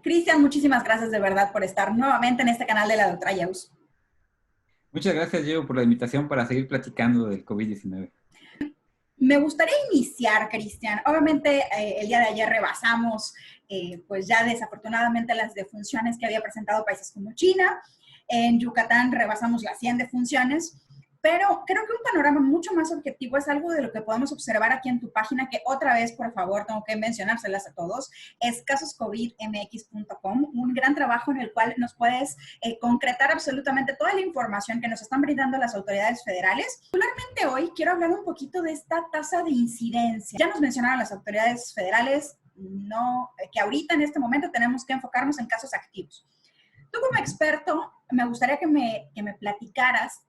Cristian, muchísimas gracias de verdad por estar nuevamente en este canal de la doctora Yaus. Muchas gracias, Diego, por la invitación para seguir platicando del COVID-19. Me gustaría iniciar, Cristian. Obviamente, el día de ayer rebasamos, pues ya desafortunadamente las defunciones que había presentado países como China. En Yucatán rebasamos las 100 defunciones. Pero creo que un panorama mucho más objetivo es algo de lo que podemos observar aquí en tu página, que otra vez, por favor, tengo que mencionárselas a todos, es casoscovidmx.com, un gran trabajo en el cual nos puedes concretar absolutamente toda la información que nos están brindando las autoridades federales. Particularmente hoy quiero hablar un poquito de esta tasa de incidencia. Ya nos mencionaron las autoridades federales que ahorita en este momento tenemos que enfocarnos en casos activos. Tú como experto, me gustaría que me platicaras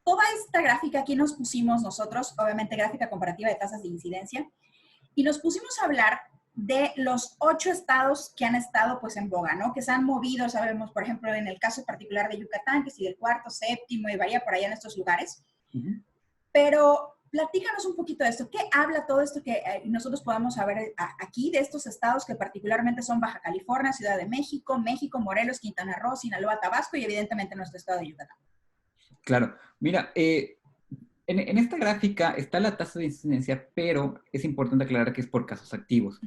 toda esta gráfica. Aquí nos pusimos nosotros, obviamente gráfica comparativa de tasas de incidencia, y nos pusimos a hablar de los 8 estados que han estado pues en boga, ¿no? Que se han movido, sabemos, por ejemplo, en el caso particular de Yucatán, que sí del cuarto, séptimo y varía por allá en estos lugares. Pero platícanos un poquito de esto. ¿Qué habla todo esto que nosotros podamos saber aquí de estos estados que particularmente son Baja California, Ciudad de México, Morelos, Quintana Roo, Sinaloa, Tabasco y evidentemente nuestro estado de Yucatán? Claro, mira, en esta gráfica está la tasa de incidencia, pero es importante aclarar que es por casos activos.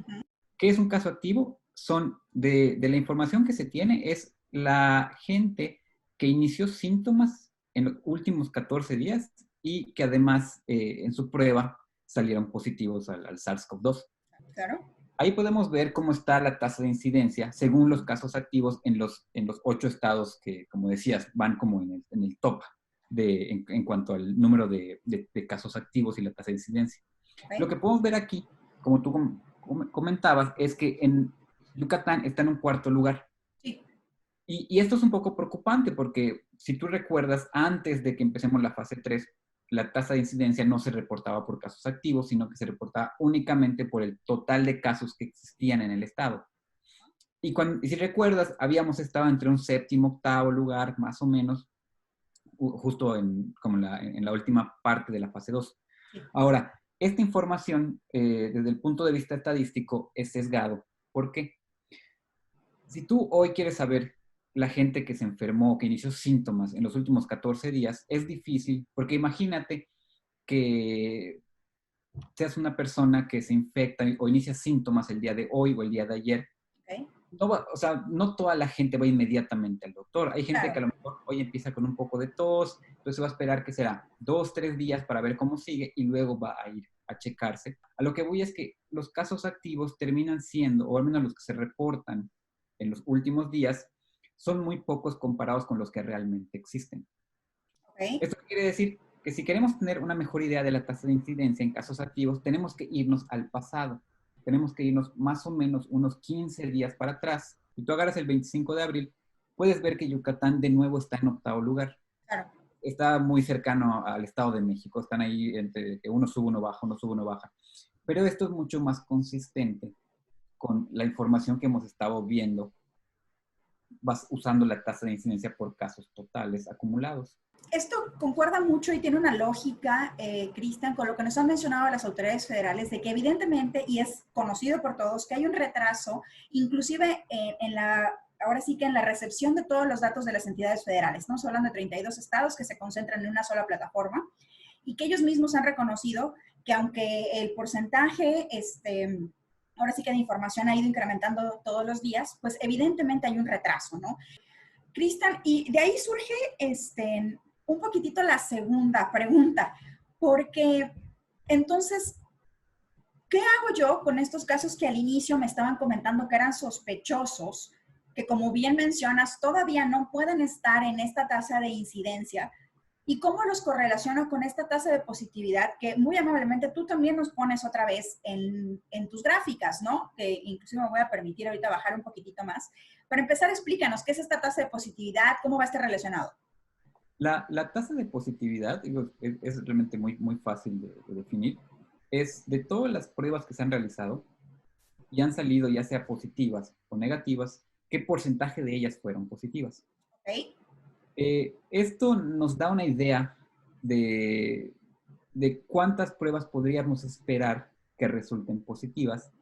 ¿Qué es un caso activo? Son de la información que se tiene, es la gente que inició síntomas en los últimos 14 días y que además en su prueba salieron positivos al SARS-CoV-2. Claro. Ahí podemos ver cómo está la tasa de incidencia según los casos activos en los 8 estados que, como decías, van como en el top en cuanto al número de casos activos y la tasa de incidencia. Okay. Lo que podemos ver aquí, como tú comentabas, es que en Yucatán está en un cuarto lugar. Sí. Y esto es un poco preocupante porque si tú recuerdas, antes de que empecemos la fase 3, la tasa de incidencia no se reportaba por casos activos, sino que se reportaba únicamente por el total de casos que existían en el estado. Y si recuerdas, habíamos estado entre un séptimo, octavo lugar, más o menos, justo como en la última parte de la fase 2. Sí. Ahora, esta información, desde el punto de vista estadístico, es sesgado. ¿Por qué? Si tú hoy quieres saber la gente que se enfermó, que inició síntomas en los últimos 14 días, es difícil, porque imagínate que seas una persona que se infecta o inicia síntomas el día de hoy o el día de ayer. Okay. No toda la gente va inmediatamente al doctor. Hay gente que a lo mejor hoy empieza con un poco de tos, entonces va a esperar que será 2, 3 días para ver cómo sigue y luego va a ir a checarse. A lo que voy es que los casos activos terminan siendo, o al menos los que se reportan en los últimos días, son muy pocos comparados con los que realmente existen. Okay. Esto quiere decir que si queremos tener una mejor idea de la tasa de incidencia en casos activos, tenemos que irnos al pasado. Tenemos que irnos más o menos unos 15 días para atrás. Si tú agarras el 25 de abril, puedes ver que Yucatán de nuevo está en octavo lugar. Claro. Está muy cercano al Estado de México. Están ahí entre que uno sube, uno baja, uno sube, uno baja. Pero esto es mucho más consistente con la información que hemos estado viendo, vas usando la tasa de incidencia por casos totales acumulados. Esto concuerda mucho y tiene una lógica, Cristian, con lo que nos han mencionado las autoridades federales, de que evidentemente, y es conocido por todos, que hay un retraso, inclusive ahora sí que en la recepción de todos los datos de las entidades federales. Estamos hablando de 32 estados que se concentran en una sola plataforma y que ellos mismos han reconocido que aunque el porcentaje, ahora sí que de información ha ido incrementando todos los días, pues evidentemente hay un retraso, ¿no? Cristian, y de ahí surge un poquitito la segunda pregunta, porque entonces, ¿qué hago yo con estos casos que al inicio me estaban comentando que eran sospechosos, que como bien mencionas, todavía no pueden estar en esta tasa de incidencia? ¿Y cómo los correlaciono con esta tasa de positividad que muy amablemente tú también nos pones otra vez en tus gráficas, ¿no? Que inclusive me voy a permitir ahorita bajar un poquitito más. Para empezar, explícanos qué es esta tasa de positividad, cómo va a estar relacionado. La tasa de positividad, digo, es realmente muy, muy fácil de definir. Es de todas las pruebas que se han realizado y han salido ya sea positivas o negativas, ¿qué porcentaje de ellas fueron positivas? Okay. Esto nos da una idea de de cuántas pruebas podríamos esperar que resulten positivas.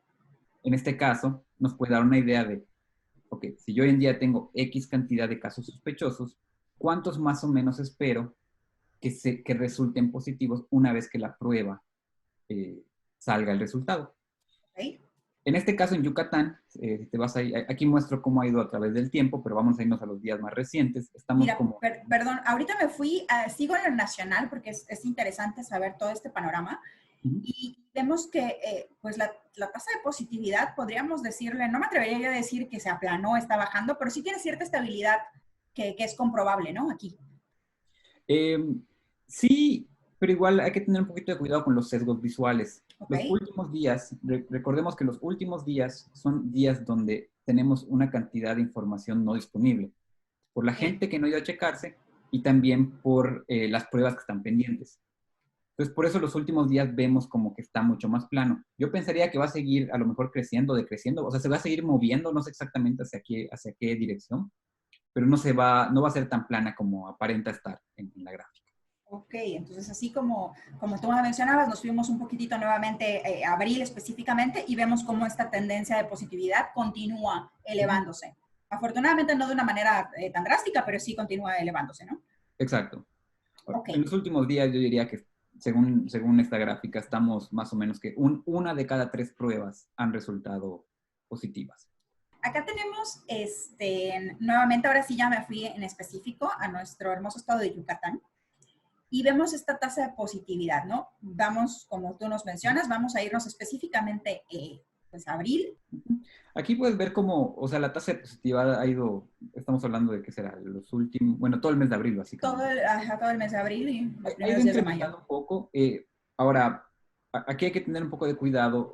En este caso, nos puede dar una idea de, ok, si yo hoy en día tengo X cantidad de casos sospechosos, ¿cuántos más o menos espero que resulten positivos una vez que la prueba salga el resultado? ¿Ok? En este caso, en Yucatán, si te vas ahí, aquí muestro cómo ha ido a través del tiempo, pero vamos a irnos a los días más recientes. Estamos Mira, como... perdón, ahorita me fui, sigo en el nacional porque es interesante saber todo este panorama Ujú. y vemos que pues la tasa de positividad, podríamos decirle, no me atrevería yo a decir que se aplanó, está bajando, pero sí tiene cierta estabilidad que es comprobable, ¿no? Aquí. Eh, sí, pero igual hay que tener un poquito de cuidado con los sesgos visuales. ¿Ok? Los últimos días, recordemos que los últimos días son días donde tenemos una cantidad de información no disponible por la Ok. gente que no ha ido a checarse y también por las pruebas que están pendientes. Entonces, por eso los últimos días vemos como que está mucho más plano. Yo pensaría que va a seguir a lo mejor creciendo, decreciendo, o sea, se va a seguir moviendo, no sé exactamente hacia qué dirección, pero no va a ser tan plana como aparenta estar en la gráfica. Ok, entonces así como tú me mencionabas, nos fuimos un poquitito nuevamente a abril específicamente y vemos cómo esta tendencia de positividad continúa Ujú. elevándose. Afortunadamente no de una manera tan drástica, pero sí continúa elevándose, ¿no? Exacto. Ok, En los últimos días yo diría que según esta gráfica estamos más o menos que una de cada 3 pruebas han resultado positivas. acá tenemos, nuevamente ahora sí ya me fui en específico a nuestro hermoso estado de Yucatán y vemos esta tasa de positividad, ¿no? Vamos, como tú nos mencionas, vamos a irnos específicamente, pues, a abril. Aquí puedes ver cómo, o sea, la tasa de positividad ha ido, estamos hablando de qué será, los últimos, bueno, todo el mes de abril básicamente. Todo el mes de abril y los Ha ido primeros días de mayo. incrementando un poco. Ahora, aquí hay que tener un poco de cuidado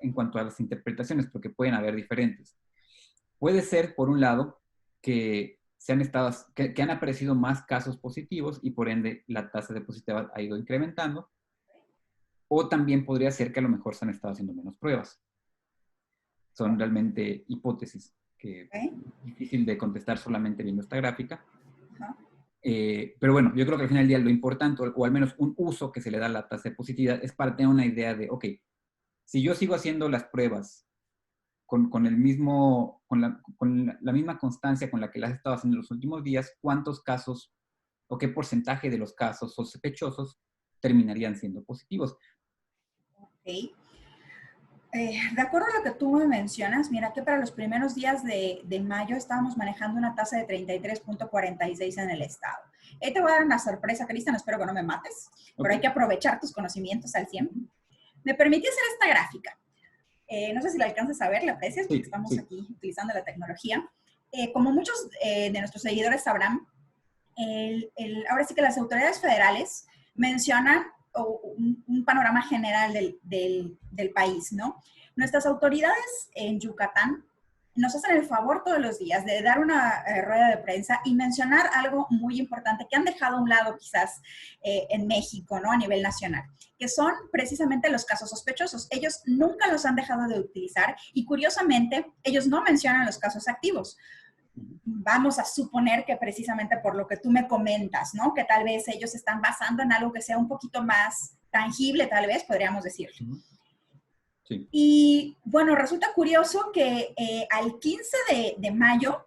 en cuanto a las interpretaciones, porque pueden haber diferentes. Puede ser, por un lado, que, que han aparecido más casos positivos y por ende la tasa de positividad ha ido incrementando, o también podría ser que a lo mejor se han estado haciendo menos pruebas. Son realmente hipótesis que ¿Ok? es difícil de contestar solamente viendo esta gráfica. Ajá. Pero bueno, yo creo que al final del día lo importante, o al menos un uso que se le da a la tasa de positividad, es para tener una idea de, ok, si yo sigo haciendo las pruebas con el mismo, con la misma constancia con la que las he estado haciendo en los últimos días, ¿cuántos casos o qué porcentaje de los casos sospechosos terminarían siendo positivos? Ok. De acuerdo a lo que tú me mencionas, mira que para los primeros días de mayo estábamos manejando una tasa de 33.46 en el estado. Te voy a dar una sorpresa, Cristian, espero que no me mates, ¿Ok? pero hay que aprovechar tus conocimientos al 100. Me permití hacer esta gráfica. No sé si la alcanzas a ver, la aprecias, porque Sí, estamos sí. aquí utilizando la tecnología. Como muchos de nuestros seguidores sabrán, ahora sí que las autoridades federales mencionan un panorama general del país, ¿no? Nuestras autoridades en Yucatán nos hacen el favor todos los días de dar una rueda de prensa y mencionar algo muy importante que han dejado a un lado quizás en México, ¿no? A nivel nacional, que son precisamente los casos sospechosos. Ellos nunca los han dejado de utilizar y curiosamente ellos no mencionan los casos activos. Vamos a suponer que precisamente por lo que tú me comentas, ¿no? Que tal vez ellos se están basando en algo que sea un poquito más tangible, tal vez, podríamos decir. Sí. Y bueno, resulta curioso que al 15 de mayo,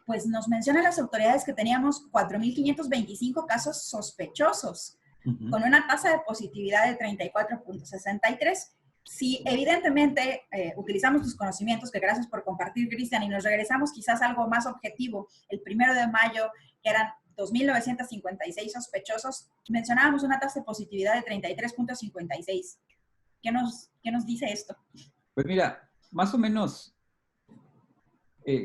pues nos mencionan las autoridades que teníamos 4.525 casos sospechosos, Uh-huh. con una tasa de positividad de 34.63. Si evidentemente utilizamos tus conocimientos, que gracias por compartir, Cristian, y nos regresamos quizás a algo más objetivo, el 1 de mayo, que eran 2.956 sospechosos, mencionábamos una tasa de positividad de 33.56. ¿Qué nos dice esto? Pues mira, más o menos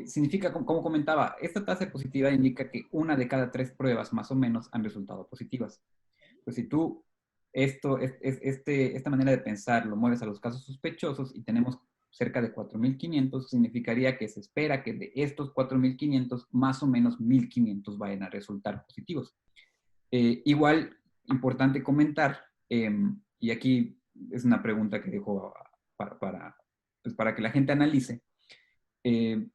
significa, como comentaba, esta tasa de positividad indica que una de cada 3 pruebas más o menos han resultado positivas. Pues si tú esta manera de pensar lo mueves a los casos sospechosos y tenemos cerca de 4.500, significaría que se espera que de estos 4.500, más o menos 1.500 vayan a resultar positivos. Igual, importante comentar, y aquí es una pregunta que dejo pues para que la gente analice. Eh,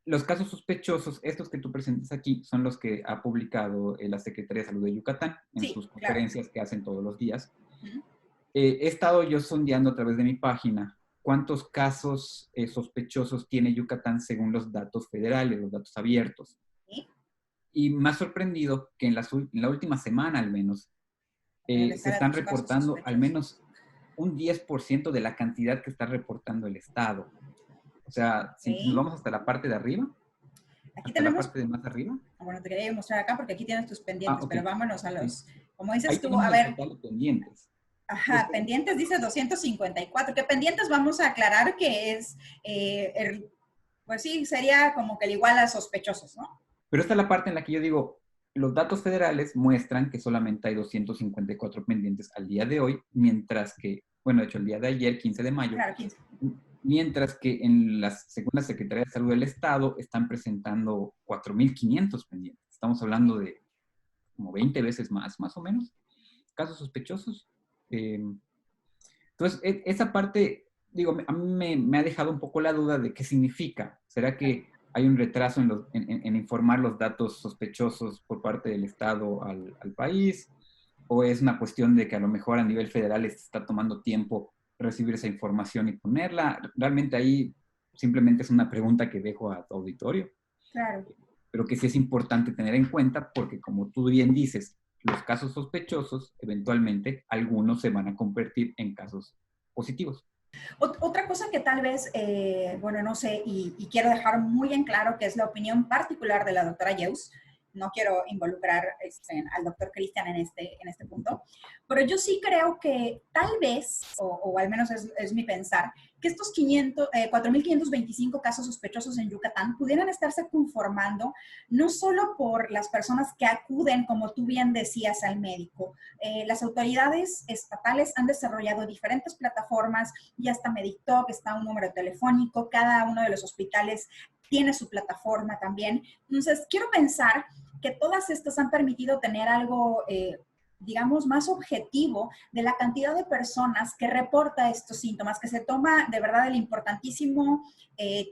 los casos sospechosos, estos que tú presentas aquí, son los que ha publicado la Secretaría de Salud de Yucatán en Sí, sus claro. conferencias que hacen todos los días. Ujú. He estado yo sondeando a través de mi página cuántos casos sospechosos tiene Yucatán según los datos federales, los datos abiertos. ¿Sí? Y me ha sorprendido que en la última semana al menos Debe se estar a están tus casos reportando al sospechosos. menos un 10% de la cantidad que está reportando el Estado. O sea, si nos ¿Sí? vamos hasta la parte de arriba, Aquí hasta la tenemos, parte de más arriba. bueno, te quería mostrar acá porque aquí tienes tus Ah, pendientes, ok. pero vámonos a Sí. los, como Ahí dices tú, tenemos a el ver, total de pendientes. ajá, Justo. pendientes dice 254, que pendientes vamos a aclarar que es, pues sí, sería como que el igual a sospechosos, ¿no? Pero esta es la parte en la que yo digo, los datos federales muestran que solamente hay 254 pendientes al día de hoy, mientras que, bueno, de hecho el día de ayer, 15 de mayo, Claro, 15. mientras que en la segunda Secretaría de Salud del Estado están presentando 4.500 pendientes. Estamos hablando de como 20 veces más o menos, casos sospechosos. Entonces, esa parte, digo, a mí me ha dejado un poco la duda de qué significa. ¿Será que hay un retraso en informar los datos sospechosos por parte del Estado al país? ¿O es una cuestión de que a lo mejor a nivel federal les está tomando tiempo recibir esa información y ponerla? Realmente ahí simplemente es una pregunta que dejo a tu auditorio, Claro. pero que sí es importante tener en cuenta porque como tú bien dices, los casos sospechosos, eventualmente algunos se van a convertir en casos positivos. Otra cosa que tal vez, bueno, no sé, y quiero dejar muy en claro que es la opinión particular de la doctora Yeus, no quiero involucrar al doctor Cristian en este punto, pero yo sí creo que tal vez, o al menos es mi pensar, que estos 4.525 casos sospechosos en Yucatán pudieran estarse conformando no solo por las personas que acuden, como tú bien decías, al médico. Las autoridades estatales han desarrollado diferentes plataformas y hasta Medictalk, está un número telefónico, cada uno de los hospitales tiene su plataforma también. Entonces, quiero pensar que todas estas han permitido tener algo, digamos, más objetivo de la cantidad de personas que reporta estos síntomas, que se toma de verdad el importantísimo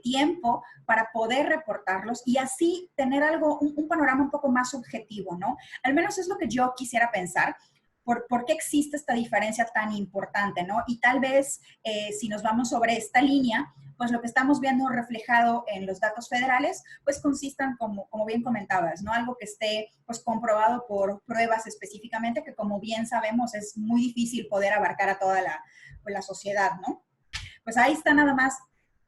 tiempo para poder reportarlos y así tener algo, un panorama un poco más objetivo, ¿no? Al menos es lo que yo quisiera pensar. ¿Por qué existe esta diferencia tan importante, ¿no? Y tal vez si nos vamos sobre esta línea, pues lo que estamos viendo reflejado en los datos federales, pues consistan, como bien comentabas, ¿no? Algo que esté pues comprobado por pruebas específicamente, que como bien sabemos es muy difícil poder abarcar a toda pues, la sociedad, ¿no? Pues ahí está nada más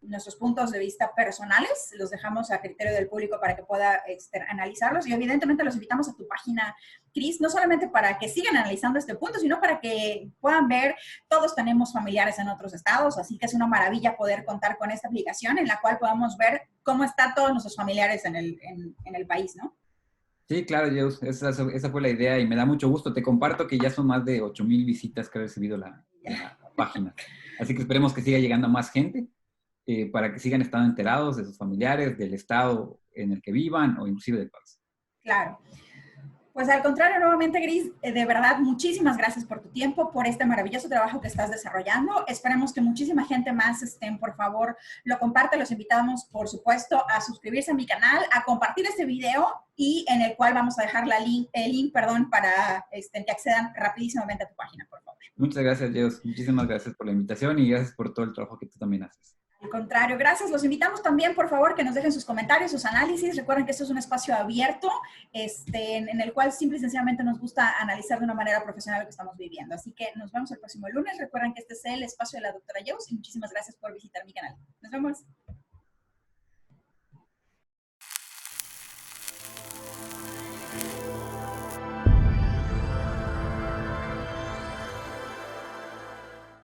nuestros puntos de vista personales, los dejamos a criterio del público para que pueda analizarlos y evidentemente los invitamos a tu página, Cris, no solamente para que sigan analizando este punto, sino para que puedan ver, todos tenemos familiares en otros estados, así que es una maravilla poder contar con esta aplicación en la cual podamos ver cómo están todos nuestros familiares en el país, ¿no? Sí, claro, Jeus, esa fue la idea y me da mucho gusto. Te comparto que ya son más de 8,000 visitas que ha recibido la página. Así que esperemos que siga llegando a más gente para que sigan estando enterados de sus familiares, del estado en el que vivan o inclusive del país. Claro. Pues al contrario, nuevamente, Gris, de verdad, muchísimas gracias por tu tiempo, por este maravilloso trabajo que estás desarrollando. Esperemos que muchísima gente más estén, por favor, lo comparte. Los invitamos, por supuesto, a suscribirse a mi canal, a compartir este video y en el cual vamos a dejar el link, para que accedan rapidísimamente a tu página, por favor. Muchas gracias, Jeus. Muchísimas gracias por la invitación y gracias por todo el trabajo que tú también haces. Al contrario, gracias. Los invitamos también, por favor, que nos dejen sus comentarios, sus análisis. Recuerden que esto es un espacio abierto en el cual simple y sencillamente nos gusta analizar de una manera profesional lo que estamos viviendo. Así que nos vemos el próximo lunes. Recuerden que este es el espacio de la doctora Yeus y muchísimas gracias por visitar mi canal. Nos vemos.